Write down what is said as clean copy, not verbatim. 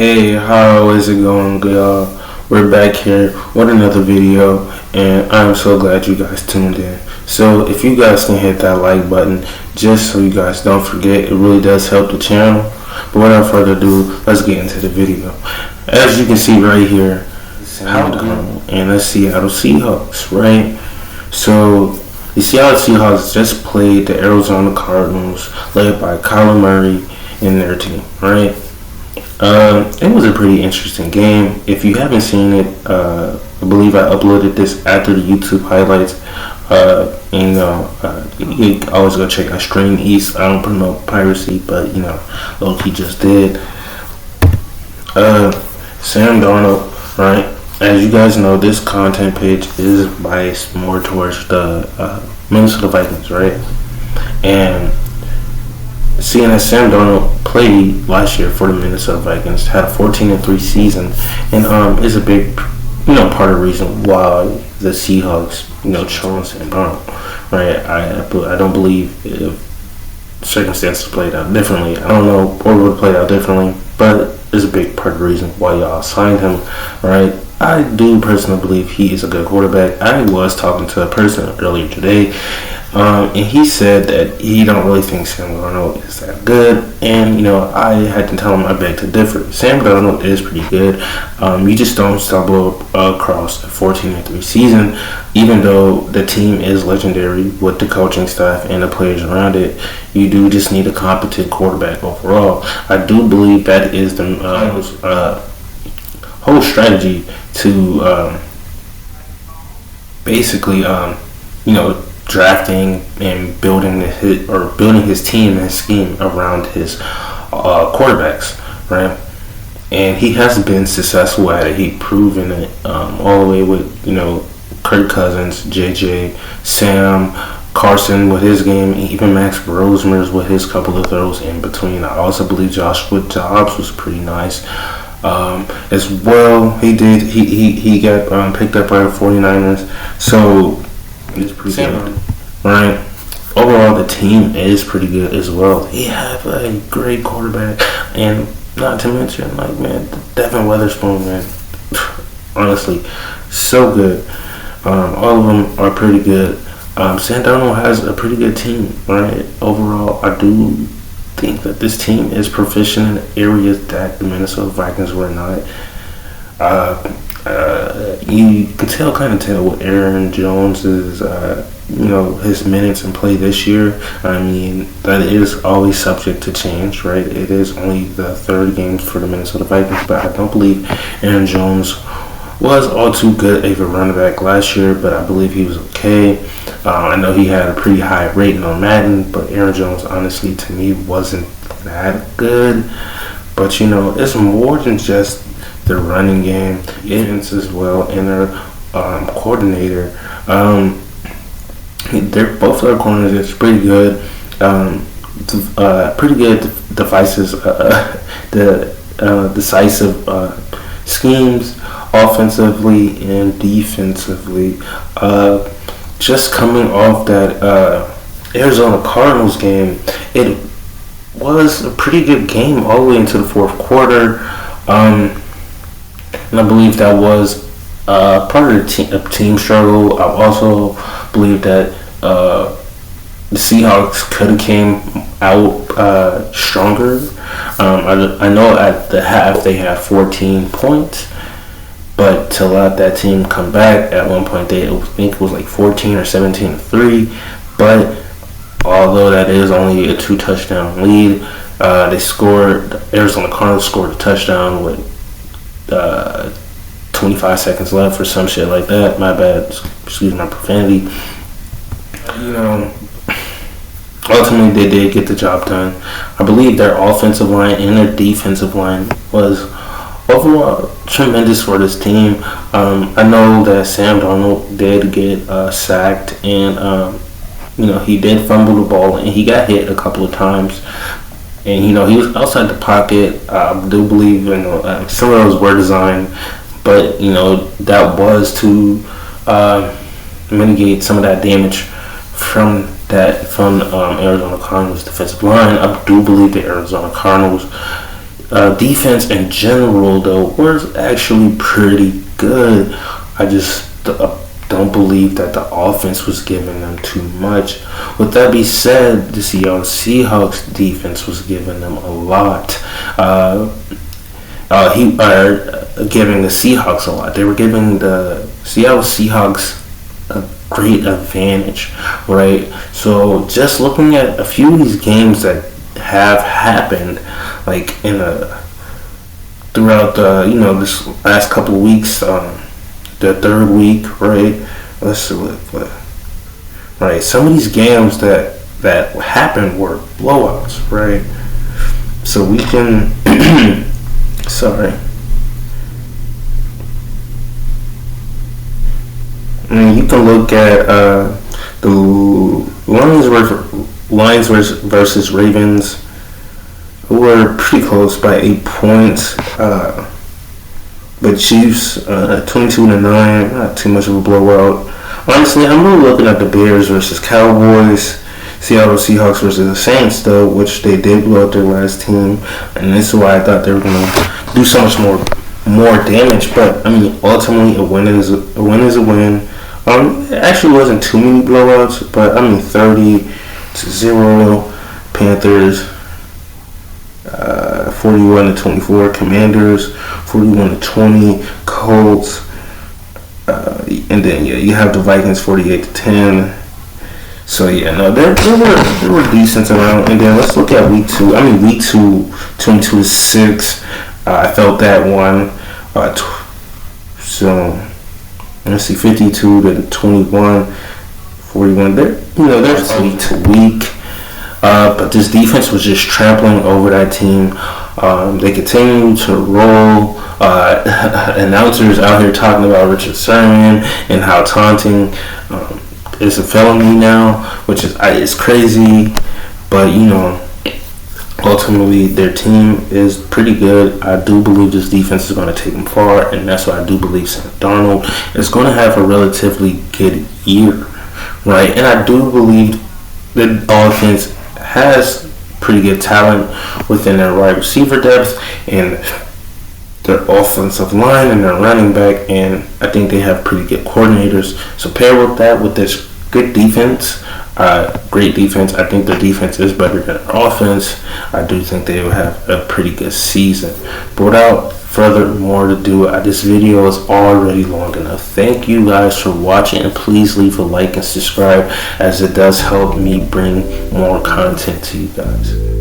Hey, how is it going, y'all? We're back here with another video, and I'm so glad you guys tuned in. So, if you guys can hit that like button, just so you guys don't forget, it really does help the channel. But without further ado, let's get into the video. As you can see right here, Sam Darnold and the Seattle Seahawks, right? So, the Seattle Seahawks just played the Arizona Cardinals, led by Kyler Murray and their team, right? It was a pretty interesting game. If you haven't seen it, I believe I uploaded this after the YouTube highlights. You can always go check out Stream East. I don't promote piracy, but Loki just did. Sam Darnold, right? As you guys know, this content page is biased more towards the Minnesota Vikings, right? And seeing as Sam Darnold played last year for the Minnesota Vikings, had a 14-3 season, and is a big, part of the reason why the Seahawks, chose Sam Darnold, right? I don't believe if circumstances played out differently, I don't know what would have played out differently, but it's a big part of the reason why y'all signed him, right? I do personally believe he is a good quarterback. I was talking to a person earlier today, and he said that he don't really think Sam Darnold is that good. And, I had to tell him I beg to differ. Sam Darnold is pretty good. You just don't stumble across a 14-3 season, even though the team is legendary with the coaching staff and the players around it. You do just need a competent quarterback overall. I do believe that is the whole strategy to basically, drafting and building his team and scheme around his quarterbacks, right? And he has been successful at it. He's proven it all the way with Kirk Cousins, JJ, Sam, Carson with his game, even Max Rosemers with his couple of throws in between. I also believe Joshua Dobbs was pretty nice. As well, he got picked up by the 49ers, so it's pretty good, right? Overall, the team is pretty good as well. They have a great quarterback, and not to mention, Devin Witherspoon, man, honestly, so good. All of them are pretty good. Sam Darnold has a pretty good team, right? Overall, I do think that this team is proficient in areas that the Minnesota Vikings were not. You can kind of tell with Aaron Jones is, his minutes and play this year. I mean, that is always subject to change, right? It is only the third game for the Minnesota Vikings, but I don't believe Aaron Jones was all too good of a running back last year, but I believe he was okay. I know he had a pretty high rating on Madden, but Aaron Jones, honestly, to me, wasn't that good. But, it's more than just their running game, defense as well, and their coordinator. They're both their coordinators pretty good. Pretty good devices, the decisive schemes, offensively and defensively. Just coming off that Arizona Cardinals game, it was a pretty good game all the way into the fourth quarter. And I believe that was part of the team struggle. I also believe that the Seahawks could have came out stronger. I know at the half they had 14 points, but to let that team come back at one point, I think it was like 14 or 17-3. But although that is only a 2-touchdown lead, Arizona Cardinals scored a touchdown with 25 seconds left or some shit like that. My bad. Excuse my profanity. Ultimately, they did get the job done. I believe their offensive line and their defensive line was overall tremendous for this team. I know that Sam Darnold did get sacked, and he did fumble the ball, and he got hit a couple of times. And he was outside the pocket. I do believe some of those were designed, but that was to mitigate some of that damage from Arizona Cardinals defensive line. I do believe the Arizona Cardinals defense in general, though, was actually pretty good. I just don't believe that the offense was giving them too much. With that being said, the Seattle Seahawks defense was giving them a lot. Giving the Seahawks a lot. They were giving the Seattle Seahawks a great advantage, right? So just looking at a few of these games that have happened, like throughout this last couple of weeks, the third week, right? Let's see what right. Some of these games that happened were blowouts, right? So we can sorry. I mean, you can look at the Lions versus Ravens, who were pretty close by 8 points. But Chiefs 22-9, not too much of a blowout. Honestly, I'm really looking at the Bears versus Cowboys, Seattle Seahawks versus the Saints, though, which they did blow out their last team, and this is why I thought they were gonna do so much more damage. But I mean, ultimately, a win is a win. It actually wasn't too many blowouts, but I mean 30-0 Panthers, 41-24 Commanders, 41-20 Colts, and then you have the Vikings 48-10. So there were decent around. And then let's look at week 2. I mean week 2, 22-6. I felt that one. So let's see, 52-21, 41. There's week to week. But this defense was just trampling over that team. They continue to roll. Announcers out here talking about Richard Sherman and how taunting is a felony now, which is crazy. But ultimately their team is pretty good. I do believe this defense is going to take them far, and that's why I do believe Sam Darnold is going to have a relatively good year, right? And I do believe the offense has pretty good talent within their wide receiver depth and their offensive line and their running back, and I think they have pretty good coordinators. So pair with that with this good defense, great defense. I think their defense is better than their offense. I do think they will have a pretty good season. But without further more to do, this video is already long enough. Thank you guys for watching, and please leave a like and subscribe, as it does help me bring more content to you guys.